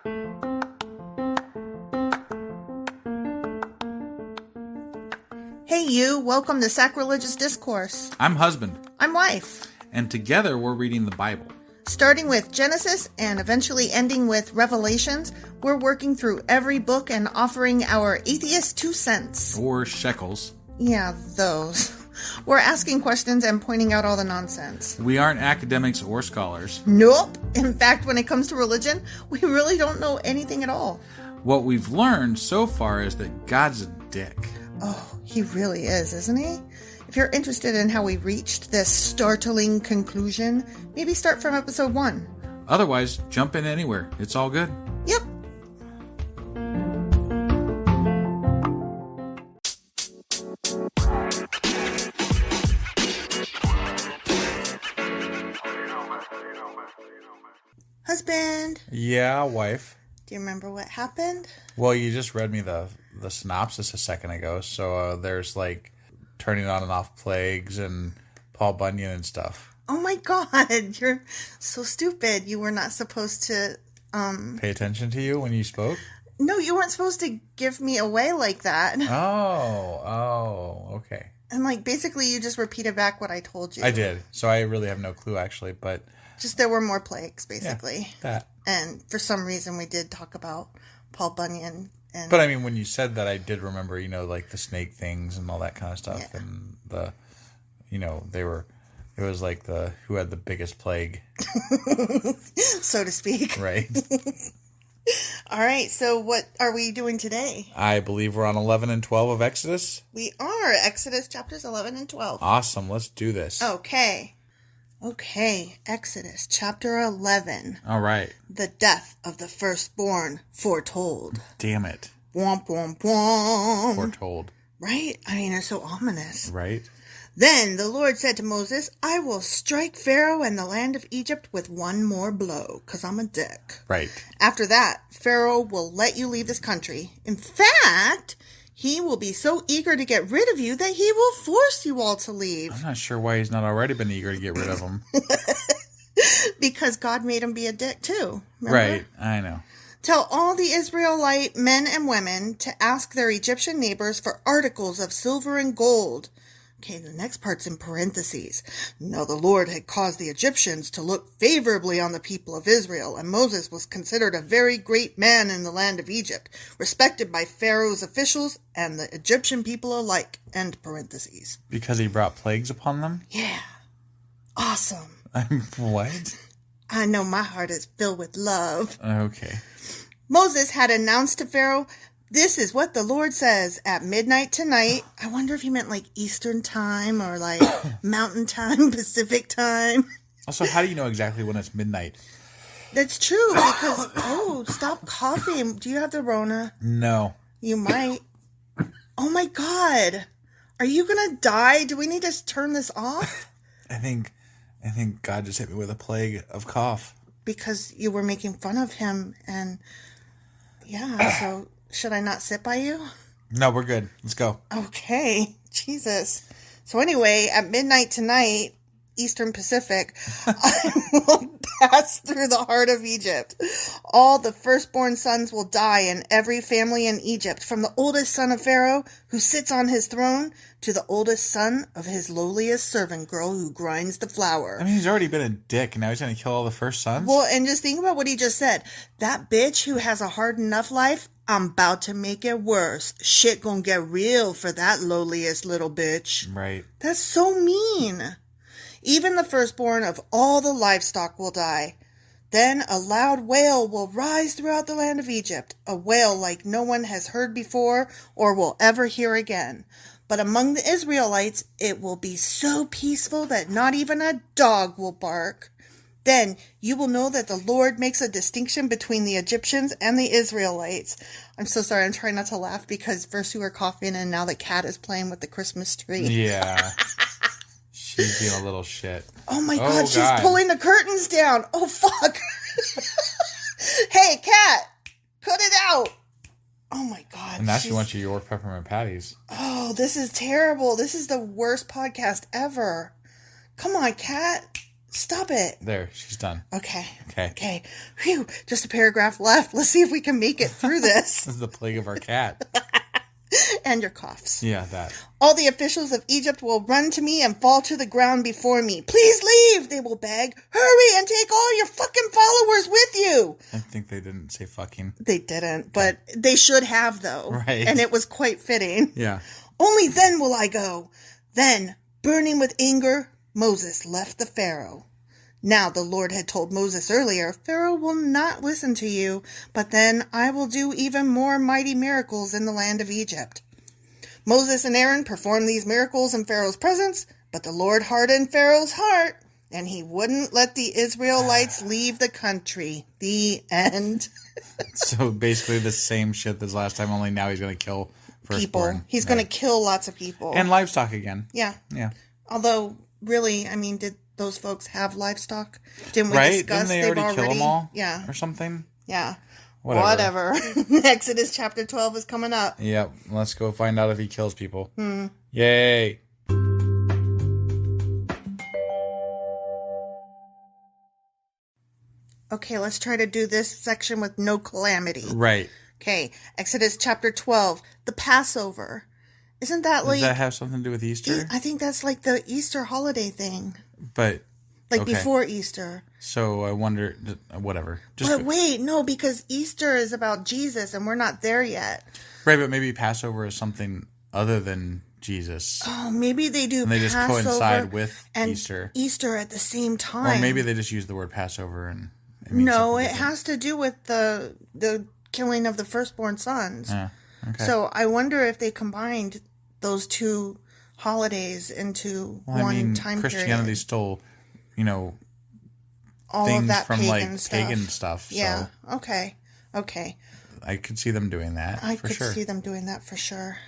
Hey you, welcome to Sacrilegious Discourse. I'm husband. I'm wife. And together we're reading the Bible. Starting with Genesis and eventually ending with Revelations, we're working through every book and offering our atheist 2 cents. Or shekels. Yeah, those. We're asking questions and pointing out all the nonsense. We aren't academics or scholars. Nope. In fact, when it comes to religion, we really don't know anything at all. What we've learned so far is that God's a dick. Oh, he really is, isn't he? If you're interested in how we reached this startling conclusion, maybe start from episode 1. Otherwise, jump in anywhere. It's all good. Yep. Husband. Yeah, wife. Do you remember what happened? Well, you just read me the synopsis a second ago. So there's like turning on and off plagues and Paul Bunyan and stuff. Oh my God, you're so stupid. You were not supposed to pay attention to you when you spoke? No, you weren't supposed to give me away like that. Oh, okay. And like basically you just repeated back what I told you. I did. So I really have no clue actually, but just there were more plagues basically. Yeah, that. And for some reason we did talk about Paul Bunyan. But I mean, when you said that, I did remember, like the snake things and all that kind of stuff. Yeah. And it was like who had the biggest plague. So to speak. Right. All right. So what are we doing today? I believe we're on 11 and 12 of Exodus. We are. Exodus chapters 11 and 12. Awesome. Let's do this. Okay. Exodus chapter 11. All right. The death of the firstborn foretold. Damn it. Womp, womp, womp. Foretold. Right? I mean, it's so ominous. Right. Then the Lord said to Moses, I will strike Pharaoh and the land of Egypt with one more blow, because I'm a dick. Right. After that, Pharaoh will let you leave this country. In fact, he will be so eager to get rid of you that he will force you all to leave. I'm not sure why he's not already been eager to get rid of him. Because God made him be a dick too. Remember? Right, I know. Tell all the Israelite men and women to ask their Egyptian neighbors for articles of silver and gold. Okay, the next part's in parentheses. Now the Lord had caused the Egyptians to look favorably on the people of Israel, and Moses was considered a very great man in the land of Egypt, respected by Pharaoh's officials and the Egyptian people alike. End parentheses. Because he brought plagues upon them? Yeah. Awesome. What? I know my heart is filled with love. Okay. Moses had announced to Pharaoh, this is what the Lord says at midnight tonight. I wonder if he meant like Eastern time or like Mountain time, Pacific time. Also, how do you know exactly when it's midnight? That's true because, stop coughing. Do you have the Rona? No. You might. Oh my God. Are you going to die? Do we need to turn this off? I think God just hit me with a plague of cough. Because you were making fun of him and yeah, so should I not sit by you? No, we're good. Let's go. Okay. Jesus. So anyway, at midnight tonight, Eastern Pacific, I will pass through the heart of Egypt. All the firstborn sons will die in every family in Egypt, from the oldest son of Pharaoh, who sits on his throne, to the oldest son of his lowliest servant girl who grinds the flour. I mean, he's already been a dick, and now he's going to kill all the first sons? Well, and just think about what he just said. That bitch who has a hard enough life, I'm about to make it worse. Shit gonna get real for that lowliest little bitch. Right. That's so mean. Even the firstborn of all the livestock will die. Then a loud wail will rise throughout the land of Egypt, a wail like no one has heard before or will ever hear again. But among the Israelites, it will be so peaceful that not even a dog will bark. Then you will know that the Lord makes a distinction between the Egyptians and the Israelites. I'm so sorry, I'm trying not to laugh because first you were coughing and now the cat is playing with the Christmas tree. Yeah. She's being a little shit. Oh my God, she's pulling the curtains down. Oh fuck. Hey, cat, cut it out. Oh my God. And now she wants your York peppermint patties. Oh, this is terrible. This is the worst podcast ever. Come on, cat. Stop it. There, she's done. Okay. Okay. Phew, just a paragraph left. Let's see if we can make it through this. This is the plague of our cat. And your coughs. Yeah, that. All the officials of Egypt will run to me and fall to the ground before me. Please leave, they will beg. Hurry and take all your fucking followers with you. I think they didn't say fucking. They didn't, but they should have, though. Right. And it was quite fitting. Yeah. Only then will I go. Then, burning with anger, Moses left the Pharaoh. Now the Lord had told Moses earlier, Pharaoh will not listen to you, but then I will do even more mighty miracles in the land of Egypt. Moses and Aaron performed these miracles in Pharaoh's presence, but the Lord hardened Pharaoh's heart, and he wouldn't let the Israelites leave the country. The end. So basically the same shit as last time, only now he's going to kill Firstborn. People. He's going to kill lots of people. And livestock again. Yeah. Yeah. Although, really, I mean, did those folks have livestock? Didn't we Right? discuss Didn't they already kill them all? Yeah. Or something? Yeah. Whatever. Exodus chapter 12 is coming up. Yep. Let's go find out if he kills people. Yay. Okay, let's try to do this section with no calamity. Right. Okay, Exodus chapter 12, the Passover. Isn't that like... Does that have something to do with Easter? I think that's like the Easter holiday thing. But... Like okay. before Easter. So I wonder... Whatever. But wait, no, because Easter is about Jesus and we're not there yet. Right, but maybe Passover is something other than Jesus. Oh, maybe they do and they just Passover coincide with and Easter. Easter at the same time. Or maybe they just use the word Passover and... No, it has to do with the killing of the firstborn sons. Okay. So I wonder if they combined those two holidays into one time Christianity period. stole, all things of that from pagan stuff. Yeah. So Okay. I could see them doing that. I for could sure. see them doing that for sure.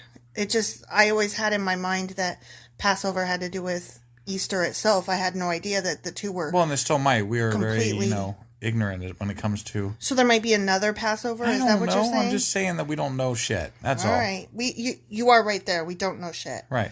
I always had in my mind that Passover had to do with Easter itself. I had no idea that the two were. Well, and they still might. We are completely very, ignorant when it comes to. So there might be another Passover. Is that what you're saying? I'm just saying that we don't know shit. That's all. All right. You are right there. We don't know shit. Right.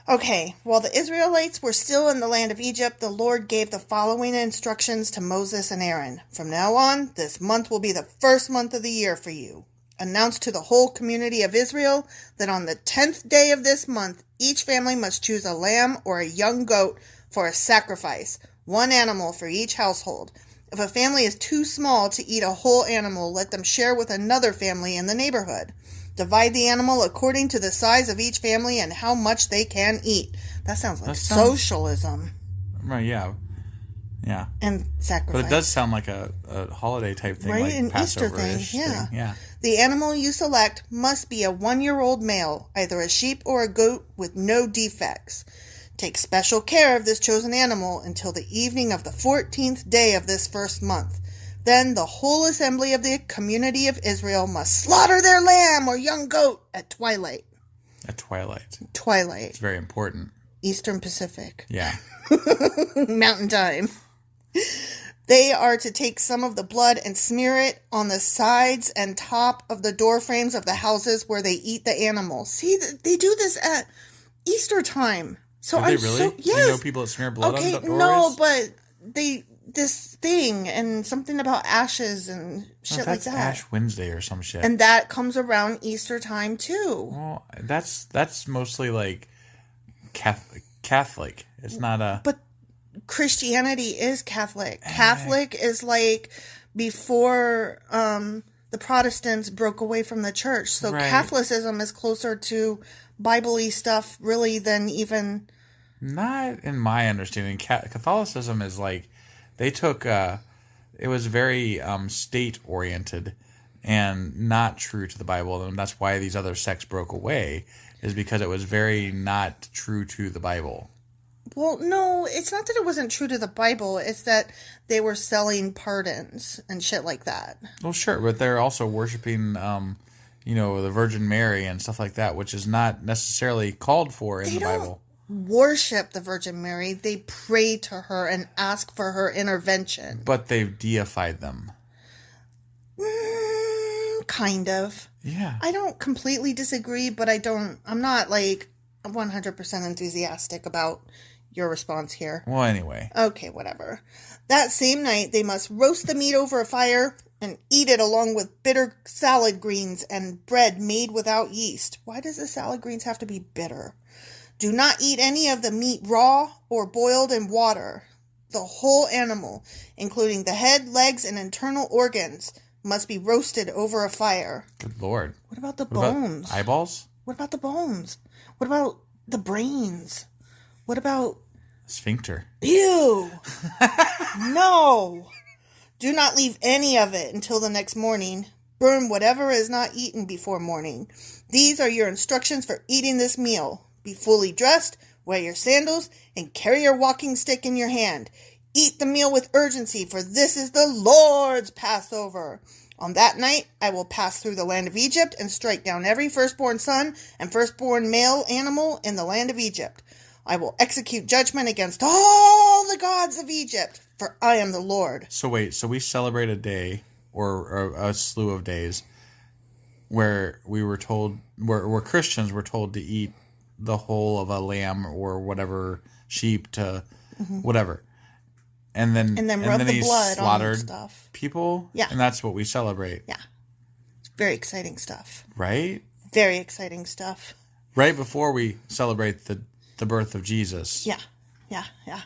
Okay. While the Israelites were still in the land of Egypt, the Lord gave the following instructions to Moses and Aaron. From now on, this month will be the first month of the year for you. Announce to the whole community of Israel that on the 10th day of this month, each family must choose a lamb or a young goat for a sacrifice, one animal for each household. If a family is too small to eat a whole animal, let them share with another family in the neighborhood. Divide the animal according to the size of each family and how much they can eat. That sounds like socialism. Right, yeah. Yeah. And sacrifice. But it does sound like a holiday type thing, right? like An Easter thing, yeah. The animal you select must be a 1-year-old male, either a sheep or a goat with no defects. Take special care of this chosen animal until the evening of the 14th day of this first month. Then the whole assembly of the community of Israel must slaughter their lamb or young goat at twilight. At twilight. Twilight. It's very important. Eastern Pacific. Yeah. Mountain time. They are to take some of the blood and smear it on the sides and top of the door frames of the houses where they eat the animal. See, they do this at Easter time. So Do they really? Yes. You know people that smear blood on the doorways? No, but this thing and something about ashes and shit like that. Ash Wednesday or some shit. And that comes around Easter time too. Well, that's mostly like Catholic. It's not a. But Christianity is Catholic. Catholic is like before the Protestants broke away from the church. So right. Catholicism is closer to Bible-y stuff really than even... Not in my understanding. Catholicism is like, they took, it was very state-oriented and not true to the Bible. And that's why these other sects broke away, is because it was very not true to the Bible. Well, no, it's not that it wasn't true to the Bible. It's that they were selling pardons and shit like that. Well, sure, but they're also worshiping, the Virgin Mary and stuff like that, which is not necessarily called for in the Bible. Worship the Virgin Mary. They pray to her and ask for her intervention. But they've deified them. Kind of. Yeah. I don't completely disagree, but I'm not like 100% enthusiastic about your response here. Well, anyway. Okay, whatever. That same night, they must roast the meat over a fire and eat it along with bitter salad greens and bread made without yeast. Why does the salad greens have to be bitter? Do not eat any of the meat raw or boiled in water. The whole animal, including the head, legs, and internal organs, must be roasted over a fire. Good Lord. What about the bones? About eyeballs? What about the bones? What about the brains? What about... Sphincter. Ew! No! Do not leave any of it until the next morning. Burn whatever is not eaten before morning. These are your instructions for eating this meal. Be fully dressed, wear your sandals, and carry your walking stick in your hand. Eat the meal with urgency, for this is the Lord's Passover. On that night, I will pass through the land of Egypt and strike down every firstborn son and firstborn male animal in the land of Egypt. I will execute judgment against all the gods of Egypt, for I am the Lord. So wait, so we celebrate a day, or a slew of days, where we were told, where Christians were told to eat the whole of a lamb or whatever, sheep to whatever. And then rub the he blood slaughtered on stuff. people. Yeah. And that's what we celebrate. Yeah. It's very exciting stuff. Right? Very exciting stuff. Right before we celebrate the birth of Jesus. Yeah. Yeah. Yeah.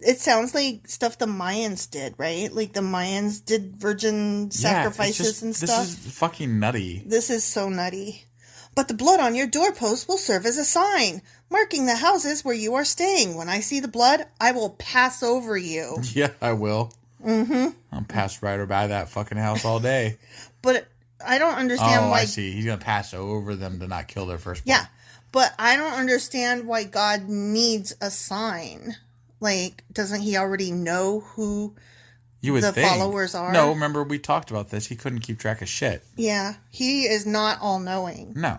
It sounds like stuff the Mayans did, right? Like the Mayans did virgin sacrifices and stuff. This is fucking nutty. This is so nutty. But the blood on your doorpost will serve as a sign, marking the houses where you are staying. When I see the blood, I will pass over you. Yeah, I will. Mm-hmm. I'll pass right by that fucking house all day. But I don't understand why... I see. He's going to pass over them to not kill their firstborn. Yeah, but I don't understand why God needs a sign. Like, doesn't he already know who you would the think. followers are? No, remember we talked about this. He couldn't keep track of shit. Yeah, he is not all-knowing. No.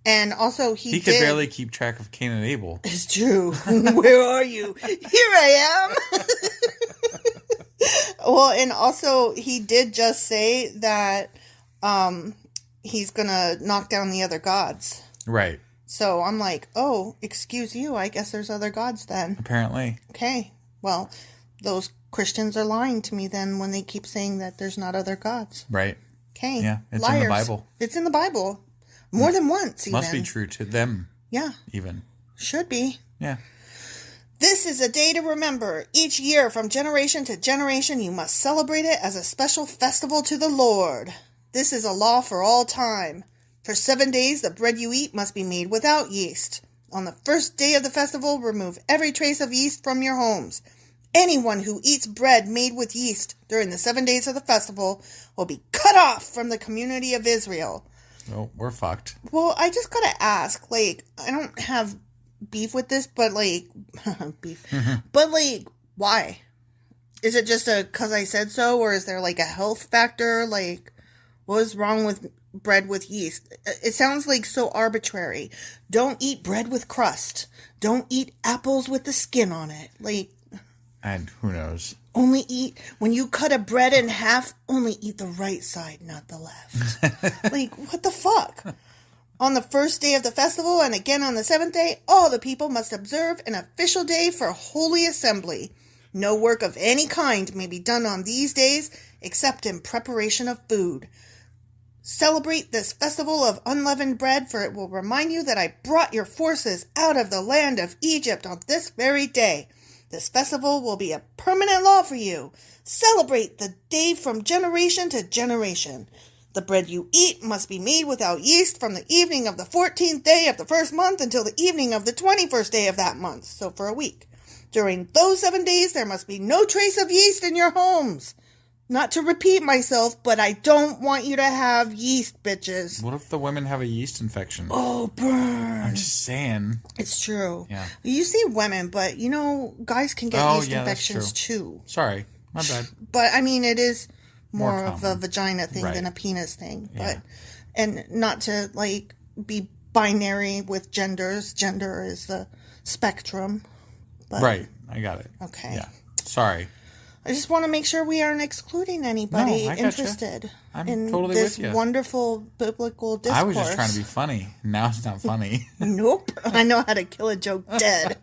And also he could barely keep track of Cain and Abel. It's true. Where are you? Here I am. Well, and also he did just say that he's going to knock down the other gods. Right. So I'm like, oh, excuse you. I guess there's other gods then. Apparently. Okay. Well, those Christians are lying to me then when they keep saying that there's not other gods. Right. Okay. Yeah, it's Liars. in the Bible. It's in the Bible. More than once, even. Must be true to them. Yeah. Even. Should be. Yeah. This is a day to remember. Each year, from generation to generation, you must celebrate it as a special festival to the Lord. This is a law for all time. For 7 days, the bread you eat must be made without yeast. On the first day of the festival, remove every trace of yeast from your homes. Anyone who eats bread made with yeast during the 7 days of the festival will be cut off from the community of Israel. Oh, we're fucked. Well, I just gotta ask, like, I don't have beef with this, but, like, beef. But, like, why? Is it just a 'cause I said so, or is there, like, a health factor? Like, what is wrong with bread with yeast? It sounds like so arbitrary. Don't eat bread with crust. Don't eat apples with the skin on it. Like... And who knows? Only eat, when you cut a bread in half, only eat the right side, not the left. Like, what the fuck? On the first day of the festival, and again on the 7th day, all the people must observe an official day for holy assembly. No work of any kind may be done on these days, except in preparation of food. Celebrate this festival of unleavened bread, for it will remind you that I brought your forces out of the land of Egypt on this very day. This festival will be a permanent law for you. Celebrate the day from generation to generation. The bread you eat must be made without yeast from the evening of the 14th day of the first month until the evening of the 21st day of that month, so for a week. During those 7 days, there must be no trace of yeast in your homes. Not to repeat myself, but I don't want you to have yeast, bitches. What if the women have a yeast infection? Oh, burn. I'm just saying. It's true. Yeah. You say women, but, you know, guys can get yeast infections too. Sorry. My bad. But, I mean, it is more of common. a vagina thing than a penis thing. Yeah. But, and not to, like, be binary with genders. Gender is the spectrum. But, Right. I got it. Okay. Yeah. Sorry. I just want to make sure we aren't excluding anybody No, I gotcha. interested I'm in totally this with you. wonderful biblical discourse. I was just trying to be funny. Now it's not funny. Nope. I know how to kill a joke dead.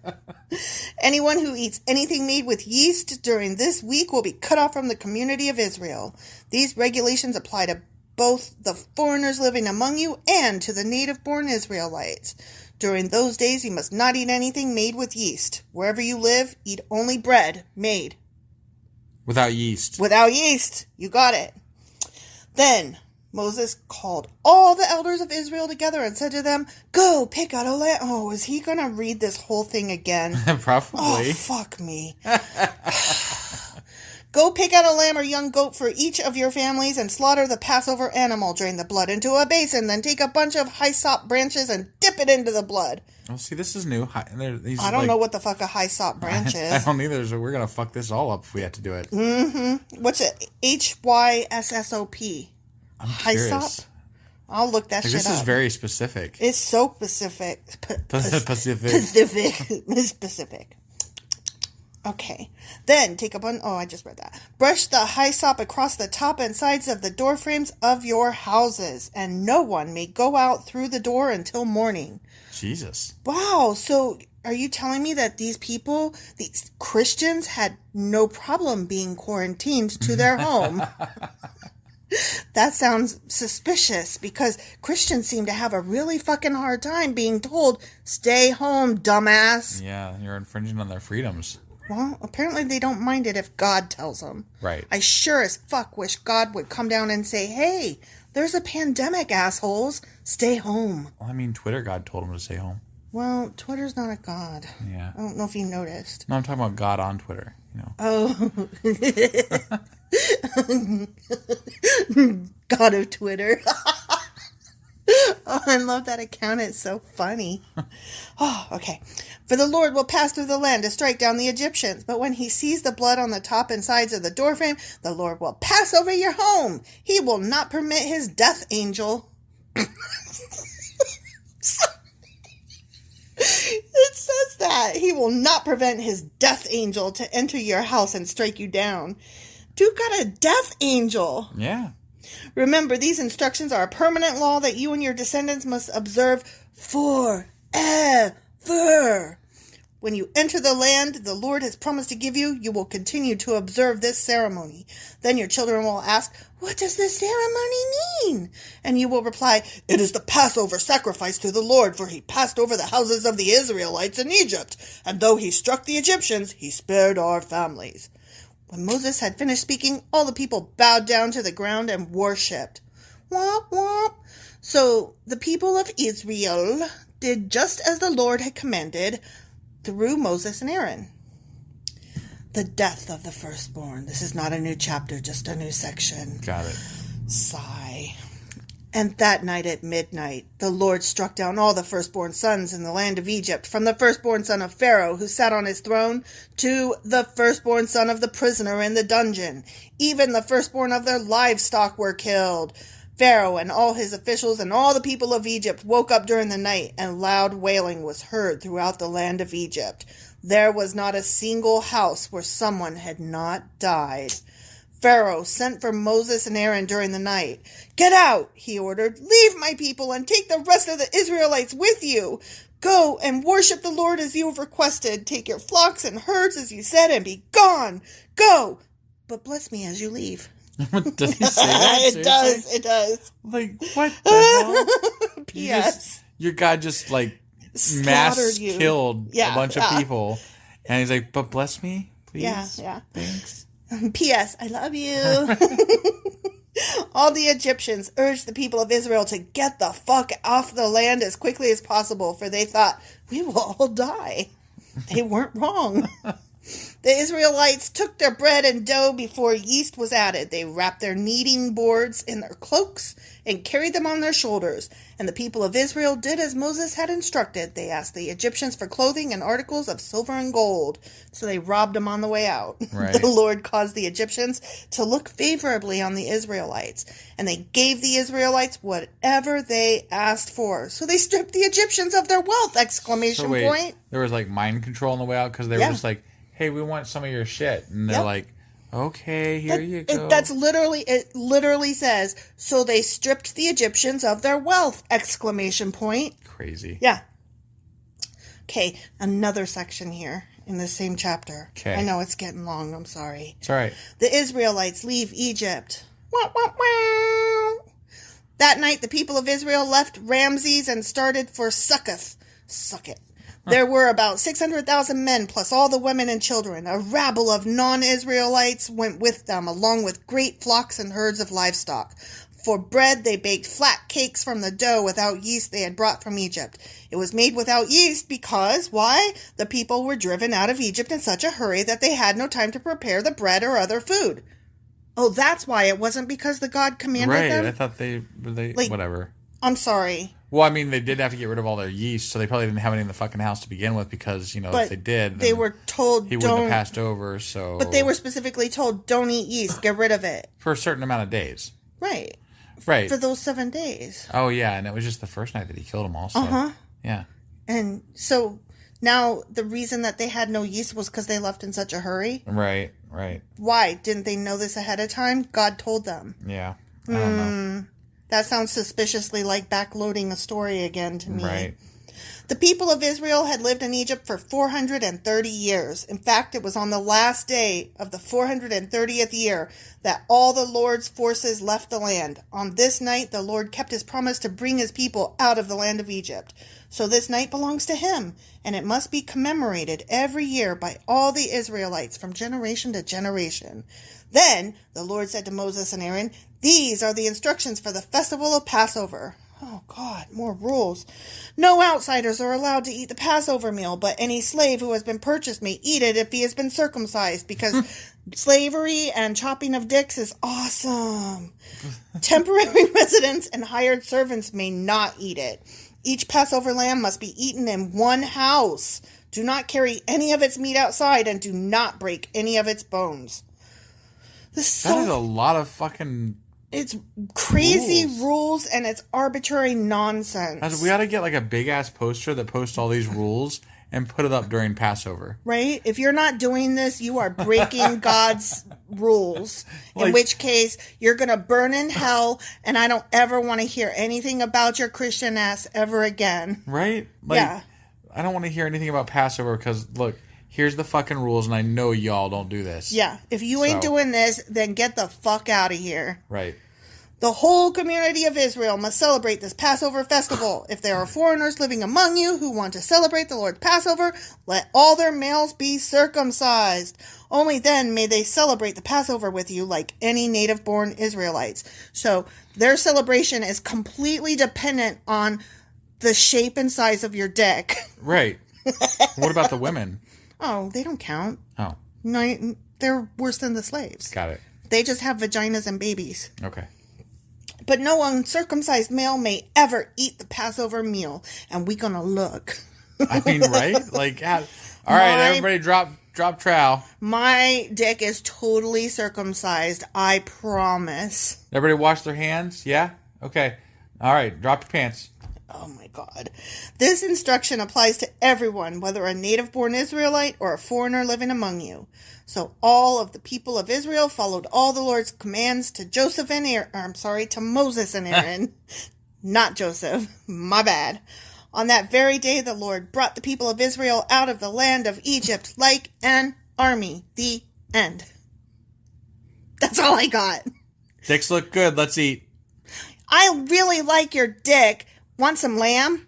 Anyone who eats anything made with yeast during this week will be cut off from the community of Israel. These regulations apply to both the foreigners living among you and to the native-born Israelites. During those days, you must not eat anything made with yeast. Wherever you live, eat only bread made Without yeast. without yeast. You got it. Then Moses called all the elders of Israel together and said to them, "Go pick out a lamb." Oh, is he going to read this whole thing again? Probably. Oh, fuck me. Go pick out a lamb or young goat for each of your families and slaughter the Passover animal. Drain the blood into a basin. Then take a bunch of hyssop branches and dip it into the blood. Oh, see, this is new. I don't know what the fuck a hyssop branch is. I don't either, so we're going to fuck this all up if we have to do it. What's it? HYSSOP. I'm Hyssop? curious. I'll look that shit up. This is very specific. It's so specific. Pacific. Specific. Okay. Then take a bun. Oh, I just read that. Brush the hyssop across the top and sides of the door frames of your houses, and no one may go out through the door until morning. Jesus. Wow. So are you telling me that these people, these Christians, had no problem being quarantined to their home? That sounds suspicious because Christians seem to have a really fucking hard time being told, "Stay home, dumbass." Yeah, you're infringing on their freedoms. Well, apparently they don't mind it if God tells them. Right. I sure as fuck wish God would come down and say, "Hey, there's a pandemic, assholes. Stay home." Well, I mean, Twitter God told him to stay home. Well, Twitter's not a god. Yeah. I don't know if you noticed. No, I'm talking about God on Twitter. You know. Oh. God of Twitter. Oh, I love that account. It's so funny. Oh, okay. For the Lord will pass through the land to strike down the Egyptians. But when he sees the blood on the top and sides of the doorframe, the Lord will pass over your home. He will not permit his death angel. It says that. He will not prevent his death angel to enter your house and strike you down. Dude got a death angel. Yeah. Remember, these instructions are a permanent law that you and your descendants must observe forever. When you enter the land the Lord has promised to give you, you will continue to observe this ceremony. Then your children will ask, "What does this ceremony mean?" And you will reply, "It is the Passover sacrifice to the Lord, for he passed over the houses of the Israelites in Egypt. And though he struck the Egyptians, he spared our families." When Moses had finished speaking, all the people bowed down to the ground and worshipped. Womp womp. So the people of Israel did just as the Lord had commanded through Moses and Aaron. The death of the firstborn. This is not a new chapter, just a new section. Got it. Sigh. And that night at midnight, the Lord struck down all the firstborn sons in the land of Egypt, from the firstborn son of Pharaoh, who sat on his throne, to the firstborn son of the prisoner in the dungeon. Even the firstborn of their livestock were killed. Pharaoh and all his officials and all the people of Egypt woke up during the night, and loud wailing was heard throughout the land of Egypt. There was not a single house where someone had not died. Pharaoh sent for Moses and Aaron during the night. "Get out," he ordered. "Leave my people and take the rest of the Israelites with you. Go and worship the Lord as you have requested. Take your flocks and herds as you said and be gone. Go, but bless me as you leave." Does he say that? It does. It does. Like, what the hell? P.S. Your God just, like, Slaughtered mass you. killed Yeah, a bunch yeah. of people. And he's like, "But bless me, please." Yeah. Thanks. P.S. I love you. All the Egyptians urged the people of Israel to get the fuck off the land as quickly as possible, for they thought, "We will all die." They weren't wrong. The Israelites took their bread and dough before yeast was added. They wrapped their kneading boards in their cloaks and carried them on their shoulders. And the people of Israel did as Moses had instructed. They asked the Egyptians for clothing and articles of silver and gold. So they robbed them on the way out. Right. The Lord caused the Egyptians to look favorably on the Israelites. And they gave the Israelites whatever they asked for. So they stripped the Egyptians of their wealth! Exclamation point. There was, like, mind control on the way out because they Yeah. were just like, "Hey, we want some of your shit." And they're Yep. like, Okay, here you go. It literally says, so they stripped the Egyptians of their wealth, exclamation point. Crazy. Yeah. Okay, another section here in the same chapter. Okay. I know it's getting long, I'm sorry. It's all right. The Israelites leave Egypt. Wah, wah, wah. That night, the people of Israel left Ramses and started for Succoth. Suck it. There were about 600,000 men, plus all the women and children. A rabble of non-Israelites went with them, along with great flocks and herds of livestock. For bread, they baked flat cakes from the dough without yeast they had brought from Egypt. It was made without yeast because, why? The people were driven out of Egypt in such a hurry that they had no time to prepare the bread or other food. Oh, that's why. It wasn't because the God commanded them? Right, I thought they whatever. I'm sorry. Well, I mean, they did have to get rid of all their yeast, so they probably didn't have any in the fucking house to begin with because, if they did, they were told he wouldn't have passed over, so... But they were specifically told, don't eat yeast, get rid of it. For a certain amount of days. Right. Right. For those 7 days. Oh, yeah, and it was just the first night that he killed them all, so... Uh-huh. Yeah. And so, now, the reason that they had no yeast was because they left in such a hurry? Right. Why? Didn't they know this ahead of time? God told them. Yeah. I don't know. That sounds suspiciously like backloading a story again to me. Right. The people of Israel had lived in Egypt for 430 years. In fact, it was on the last day of the 430th year that all the Lord's forces left the land. On this night, the Lord kept his promise to bring his people out of the land of Egypt. So this night belongs to him, and it must be commemorated every year by all the Israelites from generation to generation. Then the Lord said to Moses and Aaron, "These are the instructions for the festival of Passover." Oh, God, more rules. "No outsiders are allowed to eat the Passover meal, but any slave who has been purchased may eat it if he has been circumcised, because slavery and chopping of dicks is awesome. Temporary residents and hired servants may not eat it. Each Passover lamb must be eaten in one house. Do not carry any of its meat outside, and do not break any of its bones." That is a lot of fucking... It's crazy rules and it's arbitrary nonsense. We ought to get like a big ass poster that posts all these rules and put it up during Passover. Right? If you're not doing this, you are breaking God's rules. In which case, you're going to burn in hell, and I don't ever want to hear anything about your Christian ass ever again. Right? Yeah. I don't want to hear anything about Passover because, look, here's the fucking rules, and I know y'all don't do this. Yeah. If you ain't doing this, then get the fuck out of here. Right. The whole community of Israel must celebrate this Passover festival. If there are foreigners living among you who want to celebrate the Lord's Passover, let all their males be circumcised. Only then may they celebrate the Passover with you like any native-born Israelites. So their celebration is completely dependent on the shape and size of your dick. Right. What about the women? Oh, they don't count. Oh. No, they're worse than the slaves. Got it. They just have vaginas and babies. Okay. But no uncircumcised male may ever eat the Passover meal. And we gonna look. I mean, right? All right, everybody drop trowel. My dick is totally circumcised. I promise. Everybody wash their hands? Yeah? Okay. All right, drop your pants. Oh my God. This instruction applies to everyone, whether a native-born Israelite or a foreigner living among you. So all of the people of Israel followed all the Lord's commands to to Moses and Aaron. Not Joseph. My bad. On that very day, the Lord brought the people of Israel out of the land of Egypt like an army. The end. That's all I got. Dicks look good. Let's eat. I really like your dick. Want some lamb?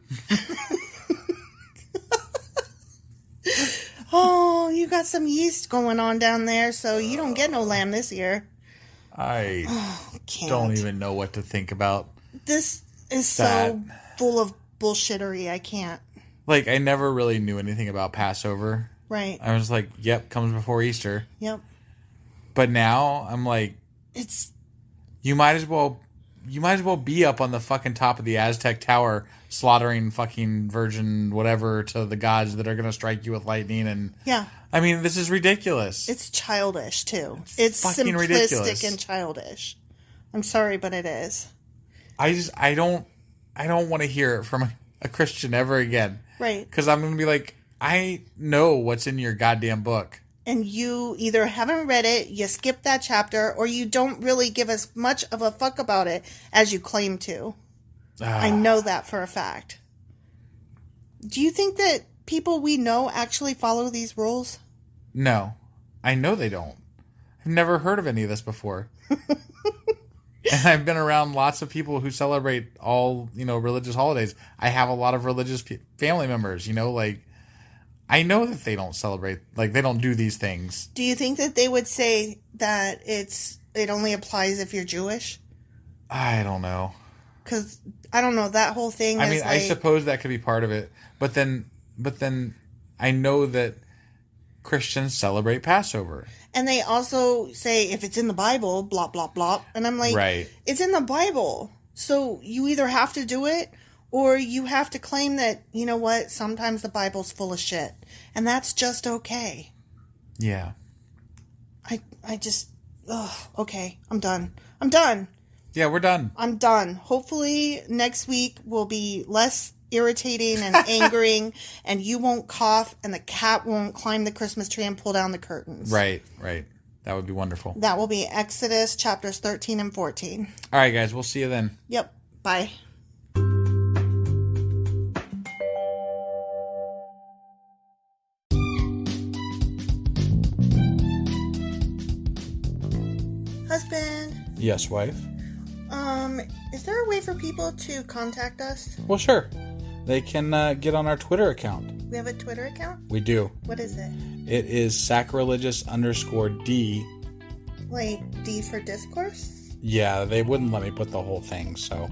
Oh, you got some yeast going on down there, so you don't get no lamb this year. I don't even know what to think about. This is so full of bullshittery. I can't. I never really knew anything about Passover. Right. I was like, yep, comes before Easter. Yep. But now I'm like, you might as well be up on the fucking top of the Aztec tower slaughtering fucking virgin whatever to the gods that are going to strike you with lightning. And yeah. I mean, this is ridiculous. It's childish, too. It's fucking simplistic ridiculous. And childish. I'm sorry, but it is. I don't want to hear it from a Christian ever again. Right. Because I'm going to be like, I know what's in your goddamn book. and you either haven't read it, you skipped that chapter, or you don't really give as much of a fuck about it as you claim to. I know that for a fact. Do you think that people we know actually follow these rules? No. I know they don't. I've never heard of any of this before. And I've been around lots of people who celebrate all, religious holidays. I have a lot of religious family members, I know that they don't celebrate, they don't do these things. Do you think that they would say that it only applies if you're Jewish? I don't know. Because, I don't know, that whole thing is I suppose that could be part of it. But then I know that Christians celebrate Passover. And they also say, if it's in the Bible, blah, blah, blah. And I'm like, right. It's in the Bible. So you either have to do it, or you have to claim that, you know what, sometimes the Bible's full of shit. And that's just okay. Yeah. I just, okay, I'm done. I'm done. Yeah, we're done. I'm done. Hopefully next week will be less irritating and angering, and you won't cough, and the cat won't climb the Christmas tree and pull down the curtains. Right. That would be wonderful. That will be Exodus chapters 13 and 14. All right, guys, we'll see you then. Yep. Bye. Husband. Yes, wife. Is there a way for people to contact us? Well, sure. They can get on our Twitter account. We have a Twitter account? We do. What is it? It is sacrilegious_D. Like D for Discourse? Yeah, they wouldn't let me put the whole thing, so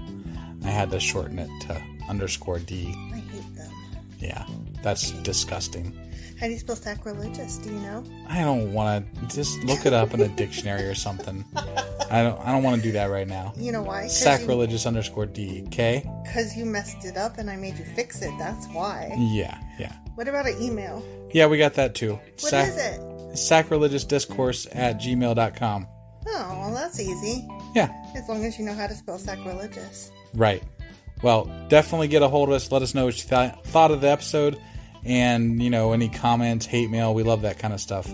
I had to shorten it to _D. I hate them. Yeah, that's disgusting. How do you spell sacrilegious? Do you know? I don't want to. Just look it up in a dictionary or something. I don't want to do that right now. You know why? Sacrilegious_D. Okay? Because you messed it up and I made you fix it. That's why. Yeah. What about an email? Yeah, we got that too. What is it? sacrilegiousdiscourse@gmail.com. Oh, well, that's easy. Yeah. As long as you know how to spell sacrilegious. Right. Well, definitely get a hold of us. Let us know what you thought of the episode. And, any comments, hate mail. We love that kind of stuff.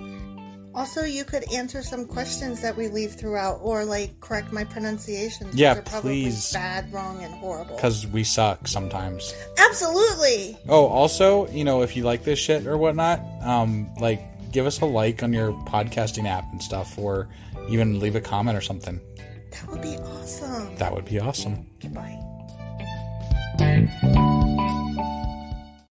Also, you could answer some questions that we leave throughout, or correct my pronunciations. Yeah, which are probably please. Bad, wrong, and horrible. Because we suck sometimes. Absolutely. Oh, also, if you like this shit or whatnot, give us a like on your podcasting app and stuff, or even leave a comment or something. That would be awesome. That would be awesome. Goodbye.